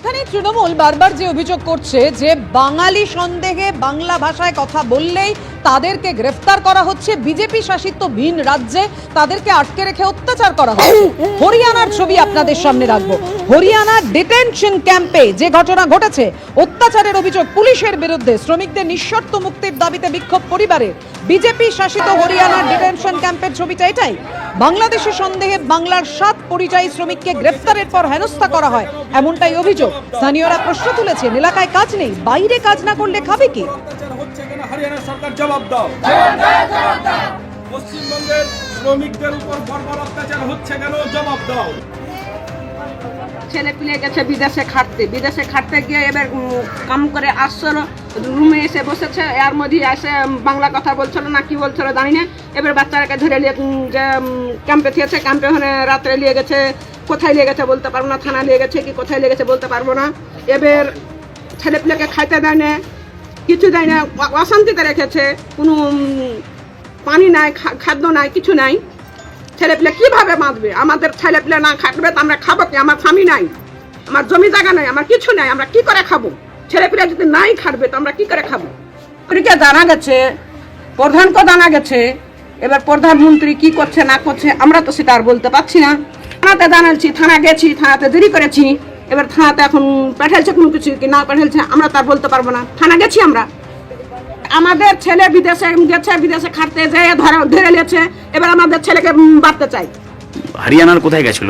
এখানে তৃণমূল বারবার যে অভিযোগ করছে যে বাঙালি সন্দেহে বাংলা ভাষায় কথা বললেই তাদেরকে গ্রেফতার করা হচ্ছে, বিজেপি শাসিত ভিন রাজ্যে তাদেরকে আটকে রেখে অত্যাচার করা হচ্ছে। হরিয়ানার ছবি আপনাদের সামনে রাখবো। হরিয়ানার ডিটেনশন ক্যাম্পে যে ঘটনা ঘটেছে, অত্যাচারের অভিযোগ পুলিশের বিরুদ্ধে, শ্রমিকদের নিঃশর্ত মুক্তির দাবিতে বিক্ষোভ পরিবারের। বিজেপি শাসিত হরিয়ানার ডিটেনশন ক্যাম্পের ছবিটা এটাই। বাংলাদেশের সন্দেহে বাংলার 7 পরিযায়ী শ্রমিককে গ্রেফতারের পর হেনস্থা করা হয়, এমনটাই অভিযোগ। স্থানীয়রা প্রশ্ন তুলেছেন, এলাকায় কাজ নেই, বাইরে কাজ না করলে খাবে কি? হরিয়ানা সরকার জবাব দাও। পশ্চিমবঙ্গের শ্রমিকদের উপর বর্বর অত্যাচার হচ্ছে কেন, জবাব দাও। ছেলে পিলে গেছে বিদেশে খাটতে গিয়ে এবার কাম করে আসছিল, রুমে এসে বসেছে, এর মধ্যে এসে বাংলা কথা বলছিল না কি বলছিল জানি না। এবার বাচ্চাটাকে ধরে নিয়ে যে ক্যাম্পে থিয়েছে, ক্যাম্পে ওখানে রাত্রে নিয়ে গেছে, কোথায় নিয়ে গেছে বলতে পারবো না, থানা নিয়ে গেছে কি কোথায় নিয়ে গেছে বলতে পারবো না। এবার ছেলে পিলেকে খাইতে দেয় না, কিছু দেয় না, অশান্তিতে রেখেছে, কোনো পানি নাই, খাদ্য নাই, কিছু নাই। ছেলেপিলে কিভাবে বাঁচবে? আমাদের ছেলেপিলে না খাটবে তো আমরা খাবো কি? আমার স্বামী নাই, আমার জমি জায়গা নাই, আমার কিছু নাই, আমরা কি করে খাবো? ছেলেপিলে যদি নাই খাটবে তো আমরা কি করে খাবো? ওদিকে জানা গেছে, প্রধানকে জানা গেছে, এবার প্রধানমন্ত্রী কি করছে না করছে আমরা তো সেটা আর বলতে পারছি না। থানাতে জানাচ্ছি, থানা গেছি, থানাতে দেরি করেছি, এবার থানাতে এখন পাঠাইছে কোনো কিছু কি না পাঠাইছে আমরা তার বলতে পারবো না। থানা গেছি আমরা, আমাদের ছেলে বিদেশে গেছে, বিদেশে খাটতে যেয়ে ধরে নিয়েছে, এবার আমাদের ছেলেকে বাঁধতে চাই। হরিয়ানার কোথায় গেছিল?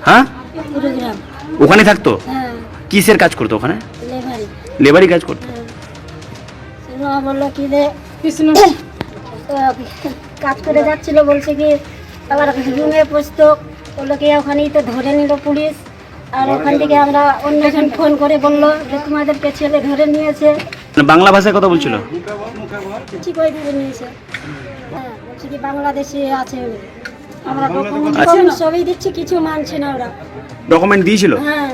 হ্যাঁ, ওখানে থাকতো? কিসের কাজ করতো ওখানে? লেবারি কাজ করতো। বললো কি যে কাজ করে যাচ্ছিল, বলছে কি আবার রুমে বসতো, বললো কি ওখানেই তো ধরে নিল পুলিশ। আর ওখান থেকে আমরা অন্যজন ফোন করে বললো যে তোমাদেরকে ছেলে ধরে নিয়েছে। বাংলা ভাষায় কথা বলছিল? ঠিক করে ধরে নিয়েছে। হ্যাঁ, বলছে কি বাংলাদেশে আছে, আমরা ডকুমেন্ট সবই দিচ্ছি, কিছু মানছে না ওরা। ডকুমেন্ট দিয়েছিল? হ্যাঁ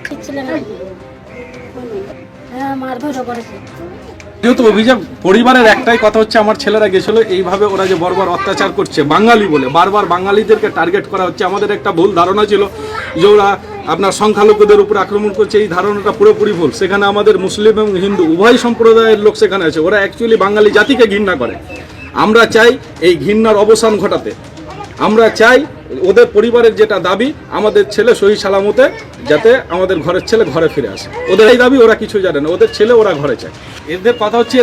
দিচ্ছিল না, হ্যাঁ মারধরও করেছে। যেহেতু অভিযোগ পরিবারের একটাই কথা হচ্ছে, আমার ছেলেরা গেছিল, এইভাবে ওরা যে বর্বর অত্যাচার করছে বাঙালি বলে, বারবার বাঙালিদেরকে টার্গেট করা হচ্ছে। আমাদের একটা ভুল ধারণা ছিল যে ওরা আপনার সংখ্যালঘুদের উপর আক্রমণ করছে, এই ধারণাটা পুরোপুরি ভুল। সেখানে আমাদের মুসলিম এবং হিন্দু উভয় সম্প্রদায়ের লোক সেখানে আছে, ওরা অ্যাকচুয়ালি বাঙালি জাতিকে ঘৃণা করে। আমরা চাই এই ঘৃণার অবসান ঘটাতে, আমরা চাই ওদের পরিবারের যেটা দাবি, আমাদের ছেলে সহি সালামতে যাতে আমাদের ঘরের ছেলে ঘরে ফিরে আসে। ওদের এই দাবি, ওরা কিছু জানে না, ওদের ছেলে ওরা ঘরে চায়। এদের কথা হচ্ছে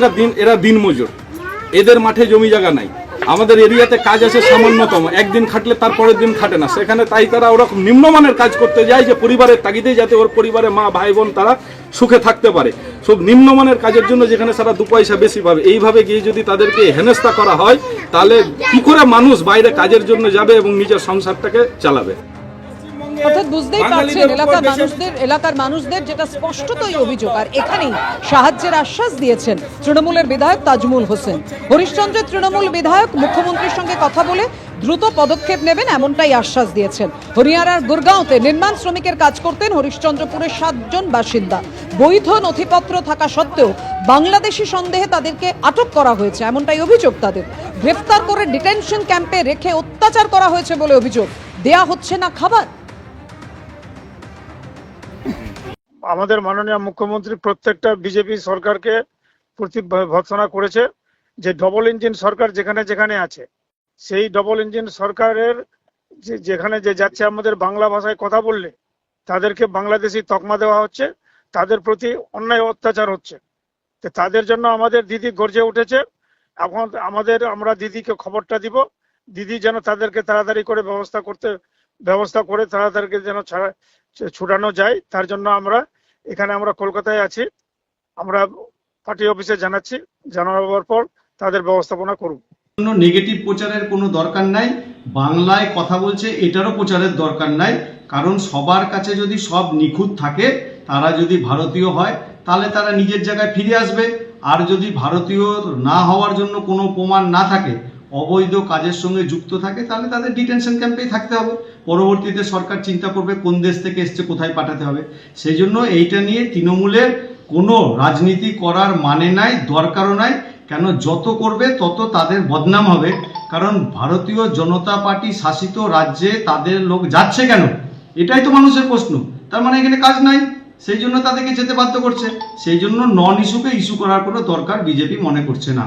এরা দিন মজুর, এদের মাঠে জমি জায়গা নাই। আমাদের এরিয়াতে কাজ আছে সামান্যতম, একদিন খাটলে তার পরের দিন খাটে না। সেখানে তাই তারা ওরকম নিম্নমানের কাজ করতে যায় যে পরিবারের তাগিদে যাতে ওর পরিবারে মা ভাই বোন তারা সুখে থাকতে পারে। সব নিম্নমানের কাজের জন্য যেখানে সারা 2 পয়সা বেশি পাবে, এইভাবে গিয়ে যদি তাদেরকে হেনস্থা করা হয়, তাহলে কি করে মানুষ বাইরে কাজের জন্য যাবে এবং নিজের সংসারটাকে চালাবে? অর্থাৎ বুঝতেই পারছেন এলাকার মানুষদের যেটা স্পষ্টতই অভিযোগ। আর এখানেই সাহায্যের আশ্বাস দিয়েছেন তৃণমূলের বিধায়ক তাজমুল হোসেন। হরিশ্চন্দ্রের তৃণমূল বিধায়ক মুখ্যমন্ত্রীর সঙ্গে কথা বলে দ্রুত পদক্ষেপ নেবেন, এমনটাই আশ্বাস দিয়েছেন। হরিয়ানার গুরগাঁওতে নির্মাণ শ্রমিকের কাজ করতেন হরিশ্চন্দ্রপুরের 7 জন বাসিন্দা। বৈধ নথিপত্র থাকা সত্ত্বেও বাংলাদেশি সন্দেহে তাদেরকে আটক করা হয়েছে, এমনটাই অভিযোগ তাদের। গ্রেফতার করে ডিটেনশন ক্যাম্পে রেখে অত্যাচার করা হয়েছে বলে অভিযোগ। দেয়া হচ্ছে না খাবার। আমাদের মাননীয় মুখ্যমন্ত্রী প্রত্যেকটা বিজেপি সরকারকে প্রতি ভর্ৎসনা করেছে যে ডবল ইঞ্জিন সরকার যেখানে যেখানে আছে, সেই ডবল ইঞ্জিন সরকারের যেখানে যে যাচ্ছে আমাদের বাংলা ভাষায় কথা বললে তাদেরকে বাংলাদেশি তকমা দেওয়া হচ্ছে, তাদের প্রতি অন্যায় অত্যাচার হচ্ছে। তো তাদের জন্য আমাদের দিদি গর্জে উঠেছে। এখন আমরা দিদিকে খবরটা দিব, দিদি যেন তাদেরকে তাড়াতাড়ি করে ব্যবস্থা করে তাড়াতাড়ি যেন ছুটানো যায়। তার জন্য আমরা কলকাতায় আছি, আমরা পার্টি অফিসে জানানোর পর তাদের ব্যবস্থাপনা করব। নেগেটিভ প্রচারের কোনো দরকার নাই, বাংলায় কথা বলছে এটারও প্রচারের দরকার নাই। কারণ সবার কাছে যদি সব নিখুঁত থাকে, তারা যদি ভারতীয় হয় তাহলে তারা নিজের জায়গায় ফিরে আসবে। আর যদি ভারতীয় না হওয়ার জন্য কোনো প্রমাণ না থাকে, অবৈধ কাজের সঙ্গে যুক্ত থাকে, তাহলে তাদের ডিটেনশন ক্যাম্পেই থাকতে হবে। পরবর্তীতে সরকার চিন্তা করবে কোন দেশ থেকে এসছে, কোথায় পাঠাতে হবে। সেই জন্য এইটা নিয়ে তৃণমূলের কোনো রাজনীতি করার মানে নাই, দরকারও নাই। কেন যত করবে তত তাদের বদনাম হবে। কারণ ভারতীয় জনতা পার্টি শাসিত রাজ্যে তাদের লোক যাচ্ছে কেন? এটাই তো মানুষের প্রশ্ন। তার মানে এখানে কাজ নাই, সেই জন্য তাদেরকে যেতে বাধ্য করছে। সেই জন্য নন ইস্যুকে ইস্যু করার কোনো দরকার বিজেপি মনে করছে না।